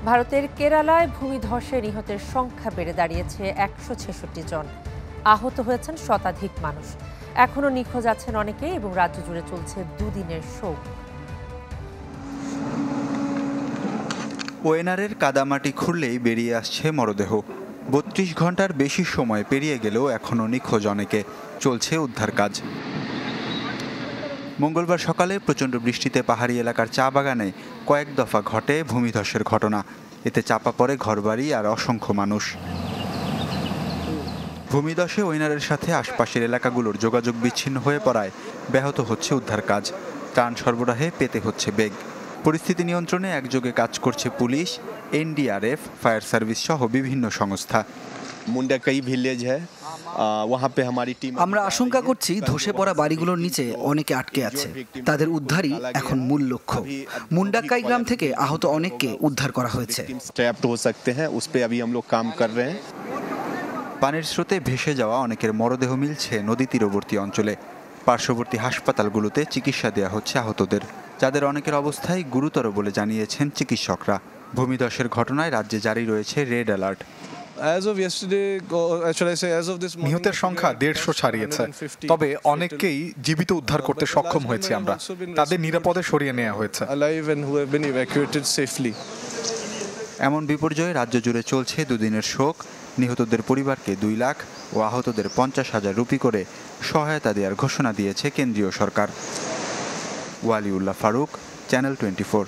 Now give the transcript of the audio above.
ভারতের কেরালায় ভূমিধসে নিহতের সংখ্যা বেড়ে দাঁড়িয়েছে ১৬৬ জন। আহত হয়েছেন শতাধিক মানুষ। এখনও নিখোঁজ আছেন অনেকে এবং রাজ্য জুড়ে চলছে দুদিনের শোক। ওয়েনারের কাদামাটি খুঁড়লেই বেরিয়ে আসছে মরদেহ। ৩২ ঘন্টার বেশি সময় পেরিয়ে গেলেও এখনও নিখোঁজ অনেকে। চলছে উদ্ধার কাজ। মঙ্গলবার সকালে প্রচণ্ড বৃষ্টিতে পাহাড়ি এলাকার চা বাগানে কয়েক দফা ঘটে ভূমিধসের ঘটনা। এতে চাপা পড়ে ঘরবাড়ি আর অসংখ্য মানুষ। ভূমিধসে ওয়েনারের সাথে আশপাশের এলাকাগুলোর যোগাযোগ বিচ্ছিন্ন হয়ে পড়ায় ব্যাহত হচ্ছে উদ্ধার কাজ। ত্রাণ সরবরাহে পেতে হচ্ছে বেগ। পরিস্থিতি নিয়ন্ত্রণে একযোগে কাজ করছে পুলিশ, এনডিআরএফ, ফায়ার সার্ভিস সহ বিভিন্ন সংস্থা। মুন্ডাকাই ভিলেজ হ্যাঁ, আমরা আশঙ্কা করছি ধসে পড়া বাড়িগুলোর নিচে অনেকে আটকে আছে। তাদের উদ্ধারই এখন মূল লক্ষ্য। মুন্ডাকাই গ্রাম থেকে আহত অনেককে উদ্ধার করা হয়েছে। পানির স্রোতে ভেসে যাওয়া অনেকের মরদেহ মিলছে নদী তীরবর্তী অঞ্চলে। পার্শ্ববর্তী হাসপাতালগুলোতে চিকিৎসা দেওয়া হচ্ছে আহতদের, যাদের অনেকের অবস্থাই গুরুতর বলে জানিয়েছেন চিকিৎসকরা। ভূমিধসের ঘটনায় রাজ্যে জারি রয়েছে রেড অ্যালার্ট। নিহতের সংখ্যা ১৫০ ছাড়িয়েছে, তবে অনেককেই জীবিত উদ্ধার করতে সক্ষম হয়েছে আমরা। তাদের নিরাপদে সরিয়ে নেওয়া হয়েছে। এমন বিপর্যয়ে রাজ্য জুড়ে চলছে দুদিনের শোক। নিহতদের পরিবারকে ২ লাখ ও আহতদের ৫০,০০০ রুপি করে সহায়তা দেওয়ার ঘোষণা দিয়েছে কেন্দ্রীয় সরকার। ওয়ালিউল্লাহ ফারুক, চ্যানেল 24।